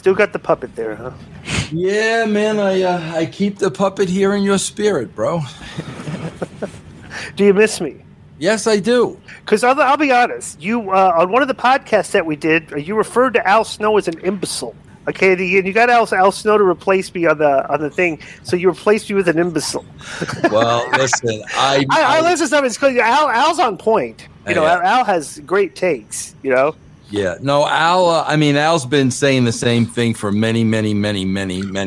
Still got the puppet there, huh? Yeah, man. I keep the puppet here in your spirit, bro. Do you miss me? Yes, I do. Because I'll be honest, you on one of the podcasts that we did, you referred to Al Snow as an imbecile. Okay, you got Al Snow to replace me on the thing, so you replaced me with an imbecile. Well, listen, I listen to something. It's because Al's on point. Al has great takes. Yeah, no, Al's been saying the same thing for many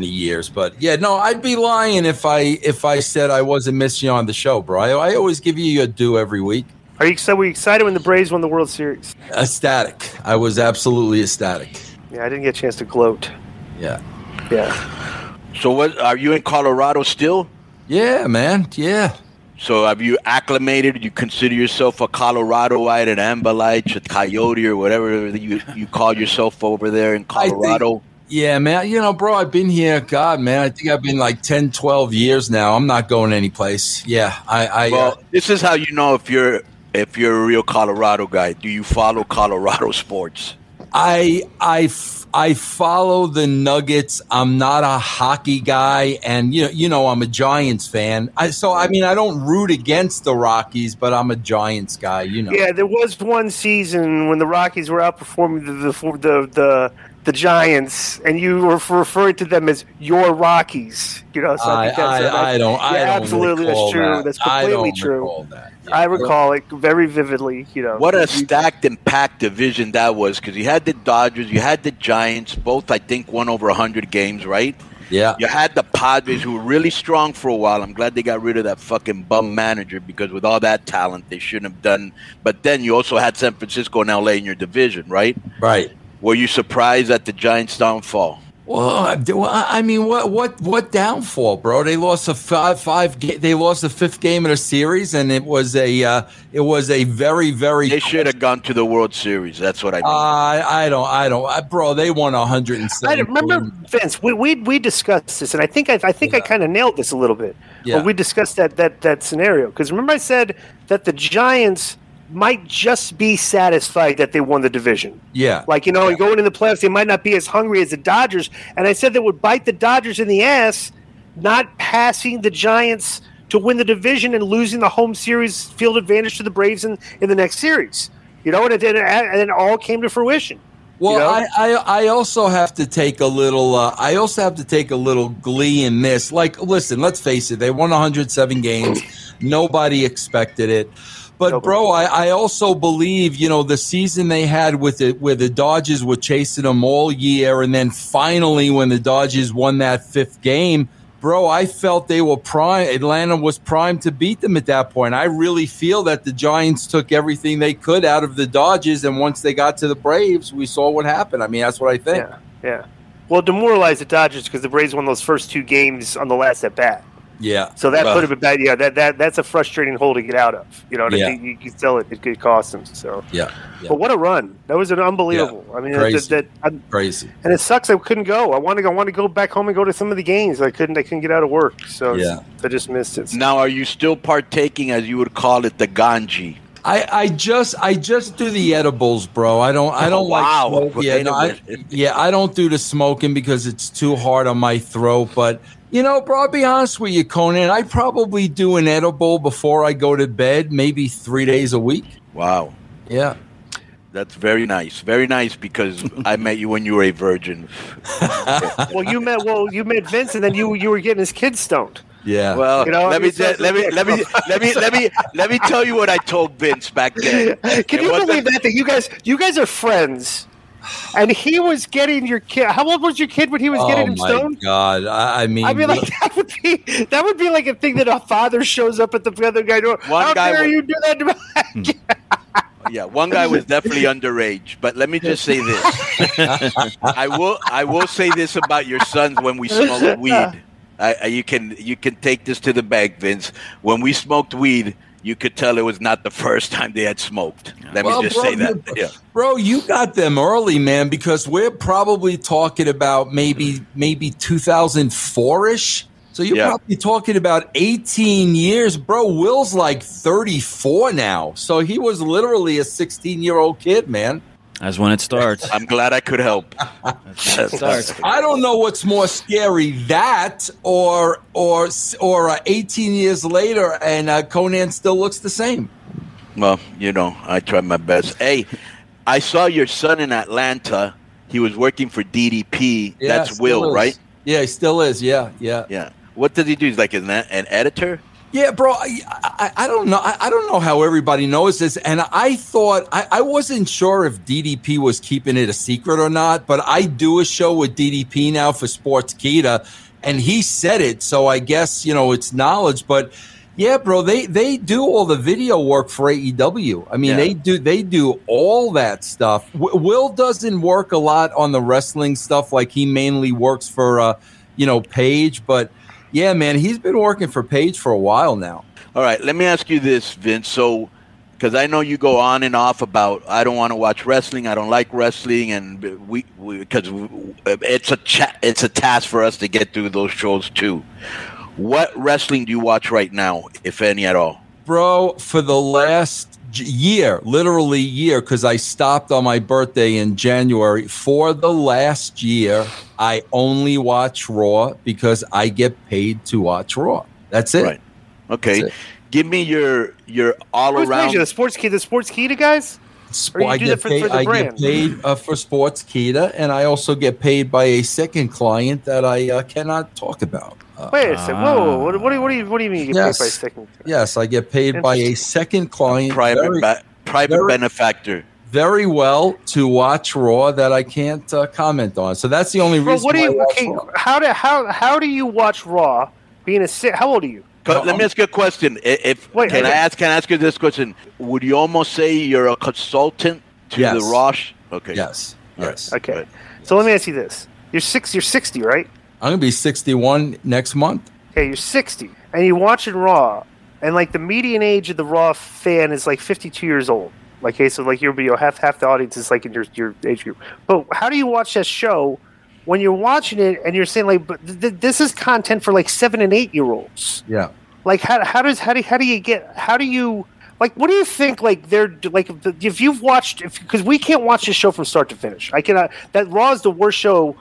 years. But yeah, no, I'd be lying if I said I wasn't missing you on the show, bro. I always give you your due every week. Were you excited when the Braves won the World Series? Ecstatic. I was absolutely ecstatic. Yeah, I didn't get a chance to gloat. Yeah. So what? Are you in Colorado still? Yeah, man. Yeah. So have you acclimated? Do you consider yourself a Coloradoite, an Ambalite, a Coyote, or whatever you call yourself over there in Colorado? Yeah, man. Bro, I've been here, God, man, I think I've been like 10, 12 years now. I'm not going anyplace. Yeah. This is how you know if you're a real Colorado guy. Do you follow Colorado sports? I follow the Nuggets. I'm not a hockey guy, and I'm a Giants fan. I don't root against the Rockies, but I'm a Giants guy. Yeah, there was one season when the Rockies were outperforming the Giants, and you were referring to them as your Rockies. So I don't. Absolutely, that's true. That. That's completely true. I recall it very vividly. What a stacked and packed division that was, because you had the Dodgers, you had the Giants, both I think won over 100 games, right? Yeah. You had the Padres, who were really strong for a while. I'm glad they got rid of that fucking bum manager, because with all that talent, they shouldn't have done. But then you also had San Francisco and LA in your division, right? Right. Were you surprised at the Giants' downfall? Well, I mean, what downfall, bro? They lost They lost the fifth game of the series, and it was a very, very. They should have gone to the World Series. That's what I mean. I don't, bro. They won 107. I remember, Vince. We discussed this, and I think I kind of nailed this a little bit. Yeah. When we discussed that scenario, because remember I said that the Giants might just be satisfied that they won the division. Yeah. Going into the playoffs, they might not be as hungry as the Dodgers. And I said that would bite the Dodgers in the ass, not passing the Giants to win the division and losing the home series field advantage to the Braves in the next series. And it all came to fruition. Well, I also have to take a little glee in this. Like, listen, let's face it, they won 107 games. Nobody expected it. But, bro, I also believe, the season they had where the Dodgers were chasing them all year, and then finally when the Dodgers won that fifth game, bro, I felt they were prime. Atlanta was primed to beat them at that point. I really feel that the Giants took everything they could out of the Dodgers, and once they got to the Braves, we saw what happened. I mean, that's what I think. Yeah. Well, demoralized the Dodgers because the Braves won those first two games on the last at-bat. Yeah. So that could have been bad. Yeah, that's a frustrating hole to get out of. And I think you can tell it could cost them. So yeah. But what a run! That was an unbelievable. Yeah. I mean, crazy. And it sucks. I couldn't go. I want to go back home and go to some of the games. I couldn't get out of work. So I just missed it. Now, are you still partaking, as you would call it, the ganji? I just do the edibles, bro. I don't wow. like smoke. I don't do the smoking because it's too hard on my throat. But bro, I'll be honest with you, Konnan. I probably do an edible before I go to bed, maybe 3 days a week. Wow. Yeah. That's very nice. Very nice, because I met you when you were a virgin. You met Vince, and then you were getting his kids stoned. Yeah. Well, let me tell you what I told Vince back then. Can you believe that you guys are friends? And he was getting your kid. How old was your kid when he was getting him stoned? Oh my God! I mean, like that would be like a thing that a father shows up at the other guy door. How dare you do that to me? Yeah, one guy was definitely underage. But let me just say this: I will say this about your sons when we smoked weed. You can take this to the bank, Vince. When we smoked weed, you could tell it was not the first time they had smoked. Let me just say that. Yeah. Bro, you got them early, man, because we're probably talking about maybe 2004-ish. So you're probably talking about 18 years. Bro, Will's like 34 now. So he was literally a 16-year-old kid, man. That's when it starts. I'm glad I could help. I don't know what's more scary, that or 18 years later and Konnan still looks the same. Well, I tried my best. Hey, I saw your son in Atlanta. He was working for DDP. Yeah, that's Will, right? Yeah, he still is. Yeah. What does he do? He's like an editor? Yeah, bro, I don't know. I don't know how everybody knows this. And I thought, I wasn't sure if DDP was keeping it a secret or not, but I do a show with DDP now for Sportskeeda, and he said it. So I guess, it's knowledge. But yeah, bro, they do all the video work for AEW. I mean, they do all that stuff. Will doesn't work a lot on the wrestling stuff. Like, he mainly works for, Paige, but yeah, man, he's been working for Paige for a while now. All right, let me ask you this, Vince. So, because I know you go on and off about I don't want to watch wrestling, I don't like wrestling, and because it's a task for us to get through those shows too. What wrestling do you watch right now, if any at all? Bro, for the last literally year, because I stopped on my birthday in January. For the last year, I only watch Raw because I get paid to watch Raw. That's it. Right. Okay. It. Give me your all around. The Sportskeeda guys? I get paid for Sportskeeda, and I also get paid by a second client that I cannot talk about. Wait a second. Whoa. What do you mean you get paid by a second? Yes, I get paid by a second client. Private benefactor. Very well to watch Raw that I can't comment on. So that's the only reason why I watch Raw. How do you watch Raw being how old are you? Let me ask you a question. Can I ask you this question? Would you almost say you're a consultant to the Raw? Okay. Yes. Yes. Okay. Right. So let me ask you this. You're 60, right? I'm going to be 61 next month. Okay, you're 60. And you're watching Raw. And, like, the median age of the Raw fan is, like, 52 years old. Like, okay, so, like, half the audience is, like, in your age group. But how do you watch that show when you're watching it and you're saying, like, but this is content for, like, 7 and 8 year olds? Yeah. Like, how do you like, what do you think, like, they're, like, if you've watched, because we can't watch this show from start to finish. That Raw is the worst show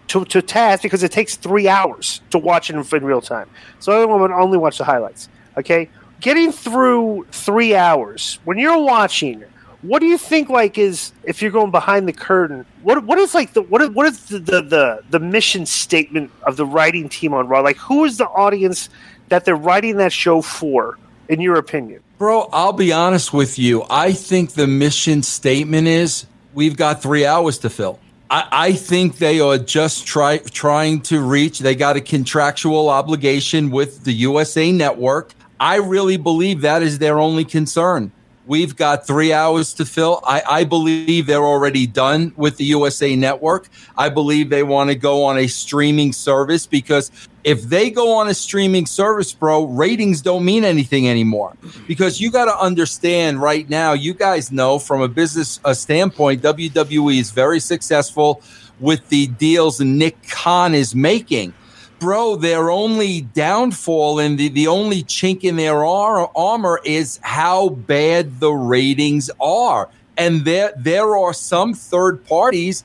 to task because it takes 3 hours to watch it in real time. So I would only watch the highlights. Okay, getting through 3 hours when you're watching, what do you think, like, is, if you're going behind the curtain, what is like what is the mission statement of the writing team on Raw? Like, who is the audience that they're writing that show for, in your opinion? Bro, I'll be honest with you. I think the mission statement is we've got 3 hours to fill. I think they are just trying to reach. They got a contractual obligation with the USA Network. I really believe that is their only concern. We've got 3 hours to fill. I believe they're already done with the USA Network. I believe they want to go on a streaming service, because if they go on a streaming service, bro, ratings don't mean anything anymore. Because you got to understand right now, you guys know from a business standpoint, WWE is very successful with the deals Nick Khan is making. Bro, their only downfall and the only chink in their armor is how bad the ratings are. And there are some third parties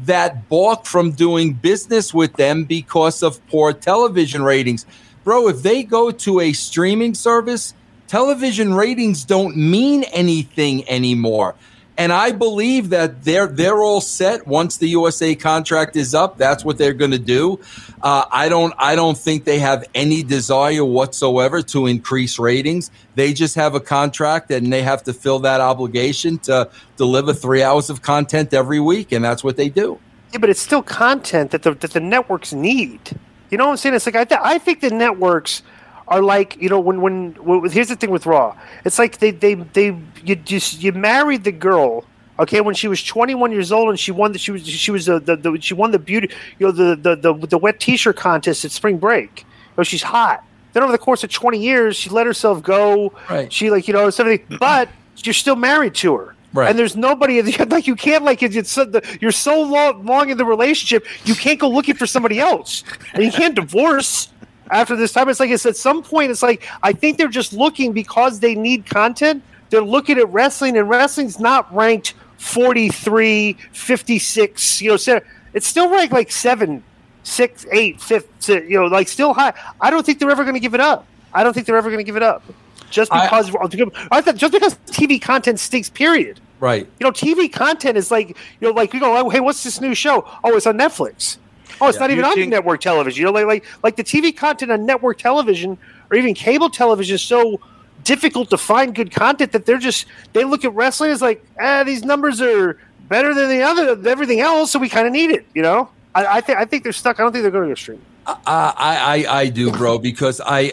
that balk from doing business with them because of poor television ratings. Bro, if they go to a streaming service, television ratings don't mean anything anymore. And I believe that they're all set. Once the USA contract is up, that's what they're going to do. I don't think they have any desire whatsoever to increase ratings. They just have a contract, and they have to fill that obligation to deliver 3 hours of content every week, and that's what they do. Yeah, but it's still content that the networks need. You know what I'm saying? It's like I think the networks are like, when here's the thing with Raw. It's like you married the girl, okay, when she was 21 years old, and she won the beauty, the wet t-shirt contest at spring break. She's hot. Then over the course of 20 years, she let herself go. Right. She something, but you're still married to her. Right. And there's nobody, like, you can't, like, you're so long in the relationship, you can't go looking for somebody else, and you can't divorce after this time. It's like, it's at some point, it's like, I think they're just looking, because they need content. They're looking at wrestling, and wrestling's not ranked 43, 56. It's still ranked like 7, 6, 8, 5. Like still high. I don't think they're ever going to give it up. Just because TV content stinks. Period. Right. TV content is like hey, what's this new show? Oh, it's on Netflix. Oh, it's not even on network television. Like the TV content on network television or even cable television is so difficult to find good content that they look at wrestling as like, these numbers are better than everything else, so we kind of need it. I think they're stuck. I don't think they're going to go stream. I do, bro, because I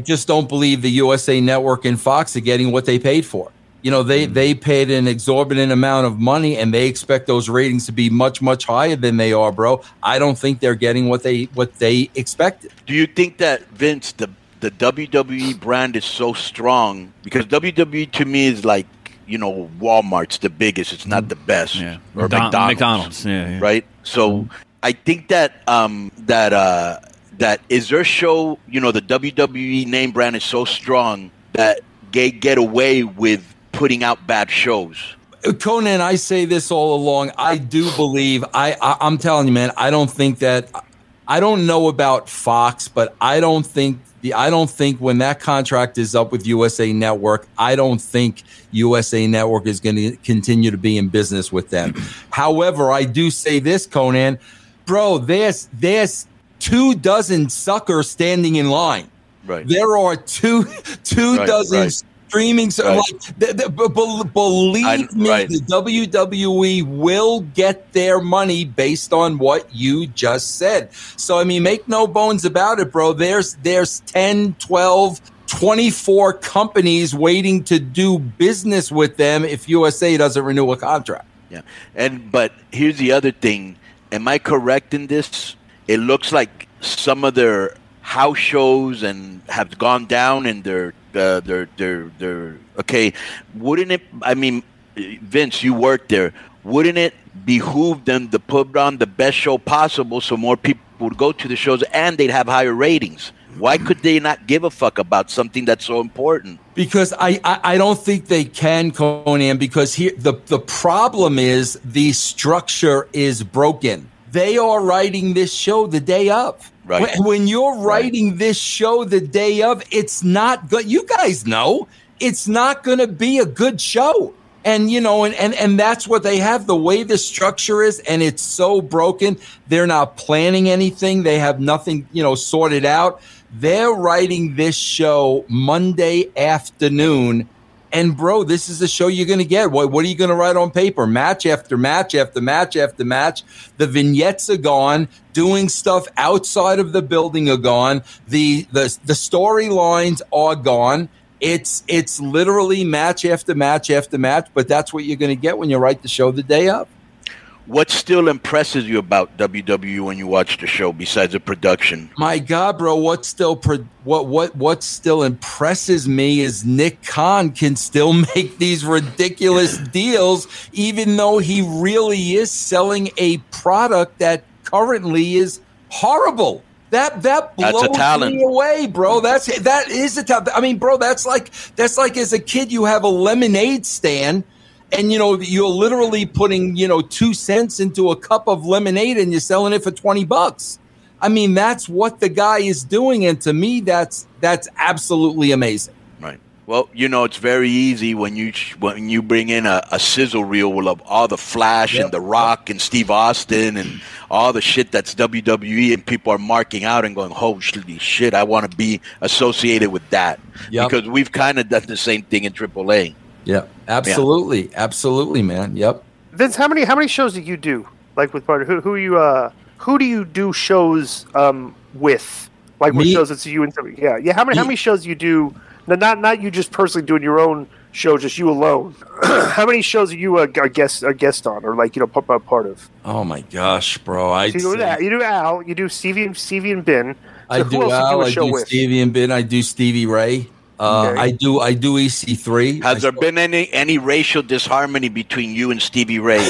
just don't believe the USA Network and Fox are getting what they paid for. They paid an exorbitant amount of money, and they expect those ratings to be much, much higher than they are, bro. I don't think they're getting what they expected. Do you think that, Vince, the WWE brand is so strong? Because WWE to me is like, Walmart's the biggest. It's not the best. Yeah. Or McDonald's. Yeah. Right? So I think that that is their show, the WWE name brand is so strong that they get away with putting out bad shows. Konnan, I say this all along. I do believe, I'm telling you, man, I don't know about Fox, but I don't think when that contract is up with USA Network, I don't think USA Network is going to continue to be in business with them. However, I do say this, Konnan, bro, there's 24 suckers standing in line. Right. There are two dozen streaming. Believe me, the WWE will get their money based on what you just said. So, I mean, make no bones about it, bro. There's 10, 12, 24 companies waiting to do business with them if USA doesn't renew a contract. Yeah. But here's the other thing. Am I correct in this? It looks like some of their house shows and have gone down in their okay. Wouldn't it, I mean, Vince, you worked there. Wouldn't it behoove them to put on the best show possible so more people would go to the shows and they'd have higher ratings? Why could they not give a fuck about something that's so important? Because I don't think they can, Konnan, because here the problem is the structure is broken. They are writing this show the day of. Right. When you're writing this show the day of, it's not good. You guys know it's not going to be a good show. And, and that's what they have, the way the structure is. And it's so broken. They're not planning anything. They have nothing, sorted out. They're writing this show Monday afternoon. And, bro, this is the show you're going to get. What are you going to write on paper? Match after match after match after match. The vignettes are gone. Doing stuff outside of the building are gone. The storylines are gone. It's literally match after match after match. But that's what you're going to get when you write the show the day of. What still impresses you about WWE when you watch the show besides the production? My God, bro, what still impresses me is Nick Khan can still make these ridiculous deals, even though he really is selling a product that currently is horrible. That blows me away, bro. That is a talent. I mean, bro, that's like as a kid you have a lemonade stand. And, you're literally putting, 2 cents into a cup of lemonade and you're selling it for $20. I mean, that's what the guy is doing. And to me, that's absolutely amazing. Right. Well, it's very easy when you bring in a sizzle reel of all the Flash and The Rock and Steve Austin and all the shit that's WWE, and people are marking out and going, holy shit, I want to be associated with that. Yep. Because we've kind of done the same thing in AAA. Yeah, absolutely, absolutely, man. Yep. Vince, how many shows do you do? Like with partner, who do you do shows with? Like with shows that's you and somebody? Yeah. How many shows do you do? Not you just personally doing your own show, just you alone. How many shows are you a guest on, or like part of? Oh my gosh, bro! You do Al, you do Stevie and Ben. So I do Al, I do Stevie and Ben, I do Stevie Ray. I do EC3. Has there been any racial disharmony between you and Stevie Ray?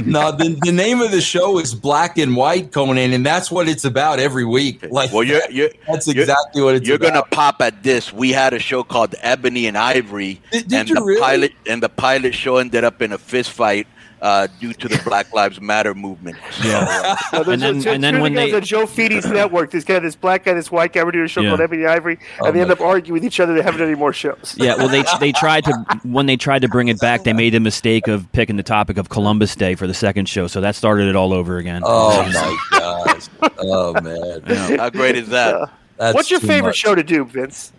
No, the name of the show is Black and White, Konnan, and that's what it's about every week. Like, well, that's exactly what it's you're about. You're gonna pop at this. We had a show called Ebony and Ivory, Did you really? the pilot show ended up in a fist fight. Due to the Black Lives Matter movement. Yeah. And then when they... Joe Feedy's network, this black guy, this white guy, we're doing a show called Ebony and Ivory, and they end up arguing with each other. They haven't any more shows. Yeah, well, they tried to, when they tried to bring it back, they made the mistake of picking the topic of Columbus Day for the second show, so that started it all over again. Oh, my gosh. Oh, man. Yeah. How great is that? What's your favorite show to do, Vince?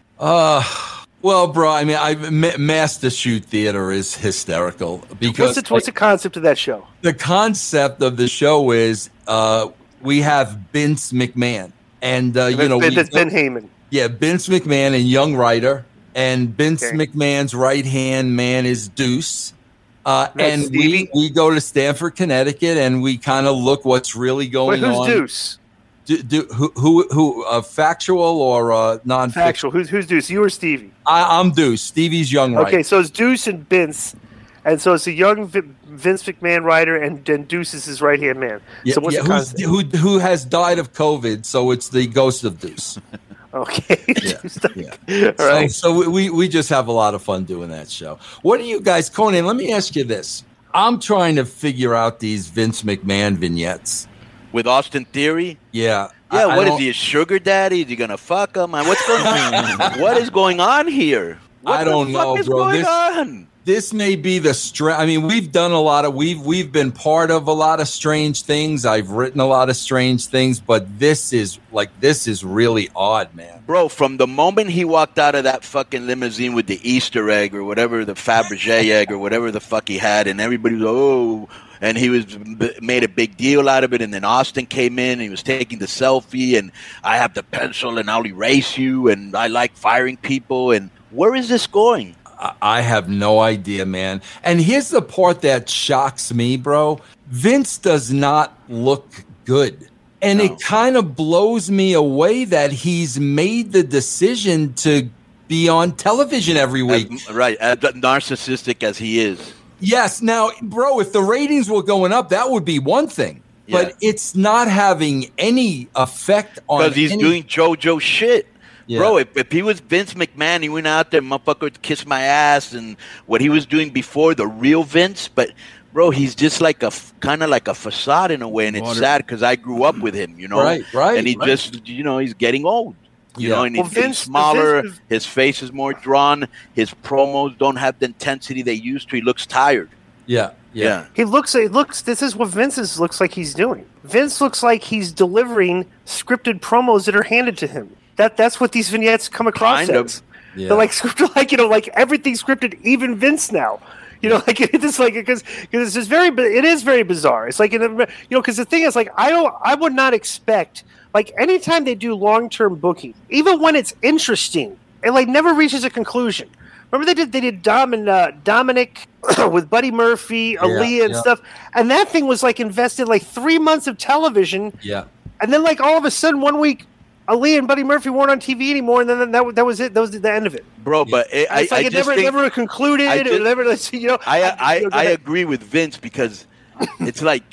Well, bro, I mean, Master Shoot Theater is hysterical because what's the concept of that show? The concept of the show is we have Vince McMahon and that's Ben Heyman. Yeah, Vince McMahon and young writer, and Vince McMahon's right hand man is Deuce. And we go to Stamford, Connecticut, and we kind of look what's really going on. Who's Deuce? Who factual or non-factual? Who's Deuce? You or Stevie? I'm Deuce. Stevie's young writer. Okay, so it's Deuce and Vince, and so it's a young Vince McMahon writer, and Deuce is his right-hand man. Yeah, so what's the concept? Who has died of COVID, so it's the ghost of Deuce. Okay. Yeah. All right. So we just have a lot of fun doing that show. What do you guys, Konnan, let me ask you this. I'm trying to figure out these Vince McMahon vignettes. With Austin Theory? Yeah. Yeah, what is he, a sugar daddy? Is he going to fuck him? What's going on? What is going on here? I don't know, bro. Going on? This may be the I mean, we've done a lot of we've been part of a lot of strange things. I've written a lot of strange things, but this is really odd, man. Bro, from the moment he walked out of that fucking limousine with the Easter egg or whatever, the Fabergé egg or whatever the fuck he had, and everybody was and he made a big deal out of it, and then Austin came in and he was taking the selfie, and I have the pencil and I'll erase you, and I like firing people, and where is this going? I have no idea, man. And here's the part that shocks me, bro. Vince does not look good. And it kind of blows me away that he's made the decision to be on television every week. As narcissistic as he is. Yes. Now, bro, if the ratings were going up, that would be one thing. Yeah. But it's not having any effect on because he's doing JoJo shit. Yeah. Bro, if he was Vince McMahon, he went out there, motherfucker, kiss my ass, and what he was doing before, the real Vince. But, bro, he's just like kind of like a facade in a way, and it's sad because I grew up with him, you know? Right. And he just, he's getting old. You know, and he's getting smaller. His face is more drawn. His promos don't have the intensity they used to. He looks tired. Yeah. He looks. This is what Vince looks like he's doing. Vince looks like he's delivering scripted promos that are handed to him. That's what these vignettes come across as. Yeah. They're like scripted, like everything's scripted, even Vince now. Because it's just it is very bizarre. It's like because the thing is, like, I would not expect, like, anytime they do long-term booking, even when it's interesting, it like never reaches a conclusion. Remember they did Dominic with Buddy Murphy, Aaliyah and stuff, and that thing was like invested like 3 months of television. Yeah, and then like all of a sudden 1 week, Aaliyah and Buddy Murphy weren't on TV anymore, and then that was it. That was the end of it, bro. But it never concluded. I agree with Vince because it's like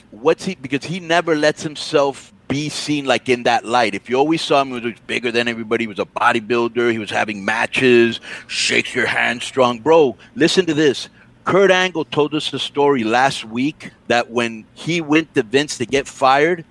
because he never lets himself be seen like in that light. If you always saw him, he was bigger than everybody. He was a bodybuilder. He was having matches, shakes your hand strong, bro. Listen to this. Kurt Angle told us a story last week that when he went to Vince to get fired,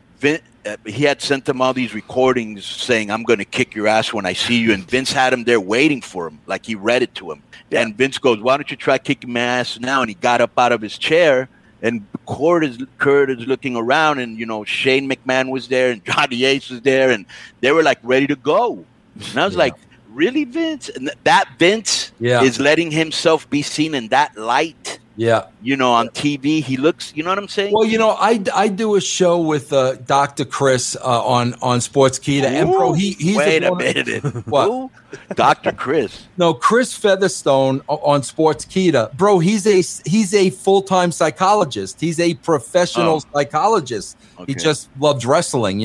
he had sent him all these recordings saying, "I'm going to kick your ass when I see you." And Vince had him there waiting for him, like he read it to him. Yeah. And Vince goes, "Why don't you try kicking my ass now?" And he got up out of his chair, and Kurt is looking around, and Shane McMahon was there, and Johnny Ace was there, and they were like ready to go. And I was like, "Really, Vince?" And that Vince is letting himself be seen in that light. Yeah. On TV, he looks, you know what I'm saying? Well, I do a show with Dr. Chris on Sportskeeda, and bro, he's wait a minute. What? Who? Dr. Chris? No, Chris Featherstone on Sportskeeda, bro. He's a full-time psychologist. He's a professional psychologist. Okay. He just loves wrestling,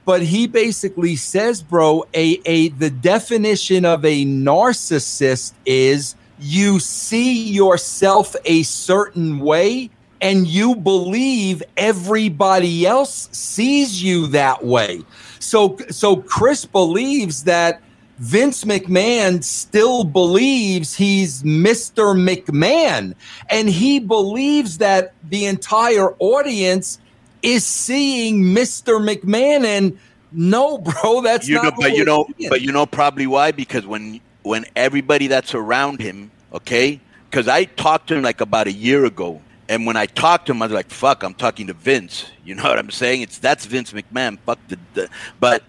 But he basically says, bro, the definition of a narcissist is you see yourself a certain way and you believe everybody else sees you that way. So Chris believes that Vince McMahon still believes he's Mr. McMahon, and he believes that the entire audience is seeing Mr. McMahon, and no, bro, that's not. But probably why? Because when everybody that's around him, okay, because I talked to him like about a year ago, and when I talked to him, I was like, "Fuck, I'm talking to Vince." You know what I'm saying? That's Vince McMahon. Fuck but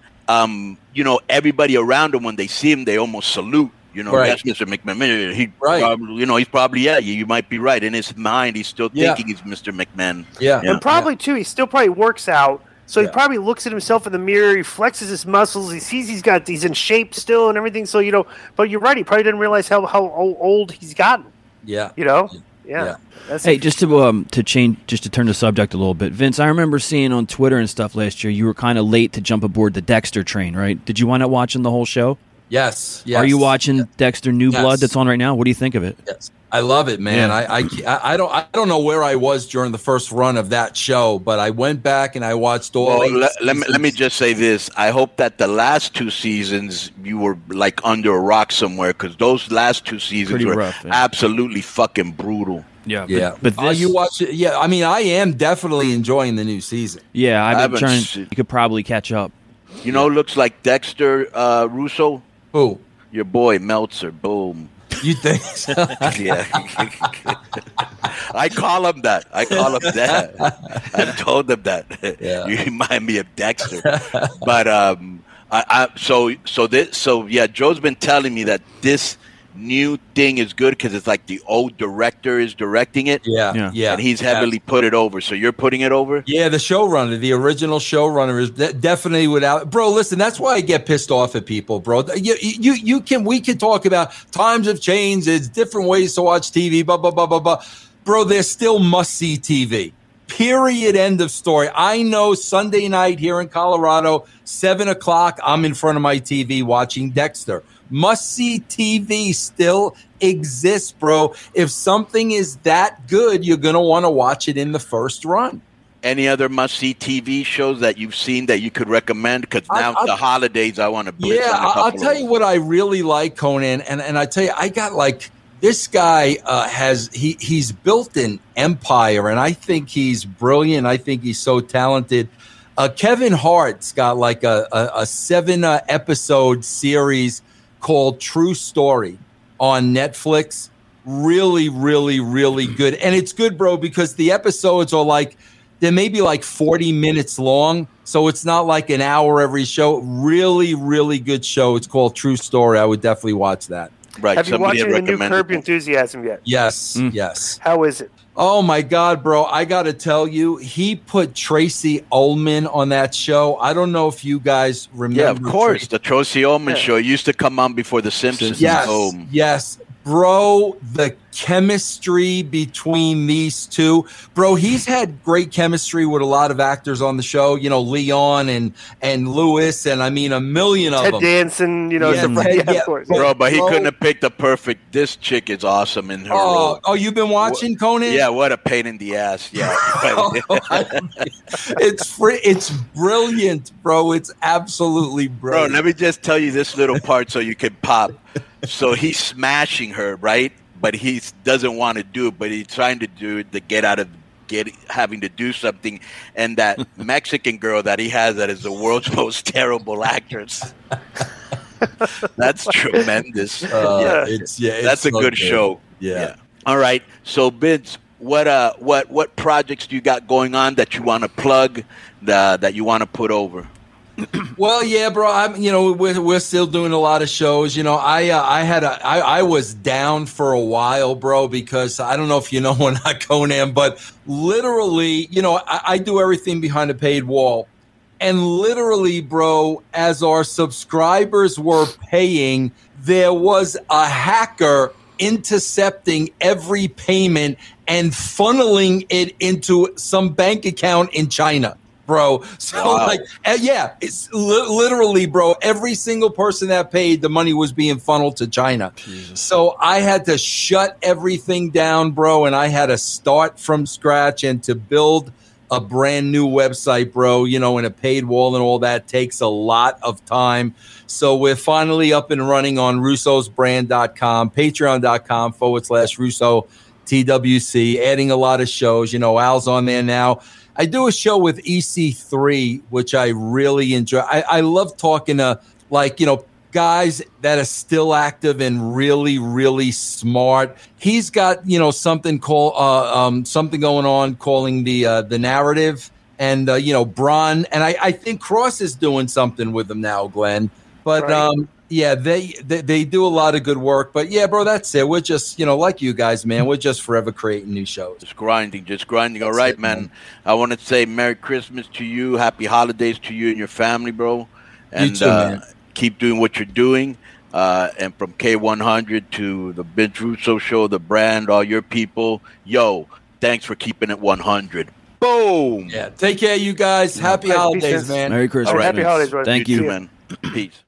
everybody around him, when they see him, they almost salute. Right. That's Mr. McMahon. He's probably, you might be right. In his mind, he's still thinking he's Mr. McMahon. Yeah. And probably, too, he still probably works out. So he probably looks at himself in the mirror. He flexes his muscles. He sees he's in shape still and everything. So, but you're right. He probably didn't realize how old he's gotten. Yeah. Yeah. Hey, just to change, just to turn the subject a little bit, Vince, I remember seeing on Twitter and stuff last year, you were kind of late to jump aboard the Dexter train, right? Did you wind up watching the whole show? Yes. Are you watching Dexter New Blood that's on right now? What do you think of it? Yes. I love it, man. Yeah. I don't know where I was during the first run of that show, but I went back and I watched all. Well, let me just say this. I hope that the last 2 seasons you were like under a rock somewhere, because those last 2 seasons Pretty were rough, absolutely fucking brutal. Yeah. But you watch it? Yeah, I mean, I am definitely enjoying the new season. Yeah, I've been trying. You could probably catch up. Looks like Dexter Russo. Who? Your boy Meltzer. Boom. You think so? Yeah. I call him that. I've told him that. Yeah. You remind me of Dexter. But Joe's been telling me that this new thing is good because it's like the old director is directing it. Yeah. And he's heavily put it over. So you're putting it over? Yeah, the showrunner, the original showrunner is definitely without. Bro, listen, that's why I get pissed off at people, bro. We can talk about times have changed. It's different ways to watch TV, blah, blah, blah, blah, blah. Bro, there's still must-see TV. Period. End of story. I know Sunday night here in Colorado, 7 o'clock, I'm in front of my TV watching Dexter. Must-see TV still exists, bro. If something is that good, you're going to want to watch it in the first run. Any other must-see TV shows that you've seen that you could recommend? Because now it's the holidays, I want to blitz on a couple I'll tell you what I really like, Konnan, and I tell you, I got like this guy he's built an empire, and I think he's brilliant. I think he's so talented. Kevin Hart's got like a 7 episode series called True Story on Netflix. Really, really, really good. And it's good, bro, because the episodes are like, they're maybe like 40 minutes long. So it's not like an hour every show. Really, really good show. It's called True Story. I would definitely watch that. Right. Have you watched the new Curb Your Enthusiasm yet? Yes. Yes. How is it? Oh, my God, bro. I got to tell you, he put Tracy Ullman on that show. I don't know if you guys remember. Yeah, of course. The Tracy Ullman show used to come on before The Simpsons. Yes. Bro, the chemistry between these two. Bro, he's had great chemistry with a lot of actors on the show. Leon and Lewis, and I mean a million of them. Ted Danson, of course. Bro, but he couldn't have picked the perfect. This chick is awesome in her role. Oh, you've been watching, Konnan? Yeah, what a pain in the ass. Yeah. It's brilliant, bro. It's absolutely brilliant. Bro, let me just tell you this little part so you can pop. So he's smashing her, right? But he doesn't want to do it, but he's trying to do it to get out of having to do something. And that Mexican girl that he has that is the world's most terrible actress. That's tremendous. That's a good show. Yeah. All right. So, Vince, what projects do you got going on that you want to plug, that you want to put over? Well, yeah, bro. We're still doing a lot of shows. I was down for a while, bro, because I don't know if you know or not, Konnan, but literally, I do everything behind a paid wall. And literally, bro, as our subscribers were paying, there was a hacker intercepting every payment and funneling it into some bank account in China, bro. So, wow. it's literally, bro, every single person that paid, the money was being funneled to China. Jesus. So I had to shut everything down, bro, and I had to start from scratch and to build a brand new website, bro, and a paid wall and all that takes a lot of time. So we're finally up and running on russosbrand.com, patreon.com/Russo TWC, adding a lot of shows. Al's on there now. I do a show with EC3, which I really enjoy. I love talking to, guys that are still active and really, really smart. He's got, something something going on calling the narrative, and Bron, and I think Cross is doing something with them now, Glenn. But right. They do a lot of good work. But yeah, bro, that's it. We're just, like you guys, man. We're just forever creating new shows. Just grinding. All right, man. I want to say Merry Christmas to you, Happy Holidays to you and your family, bro. And you too, man. Keep doing what you're doing. And from K100 to the Vince Russo Show, the brand, all your people, thanks for keeping it 100. Boom. Yeah, take care, you guys. Happy holidays, man. Merry Christmas. All right. Happy holidays, brother. Thank you. Man. Peace.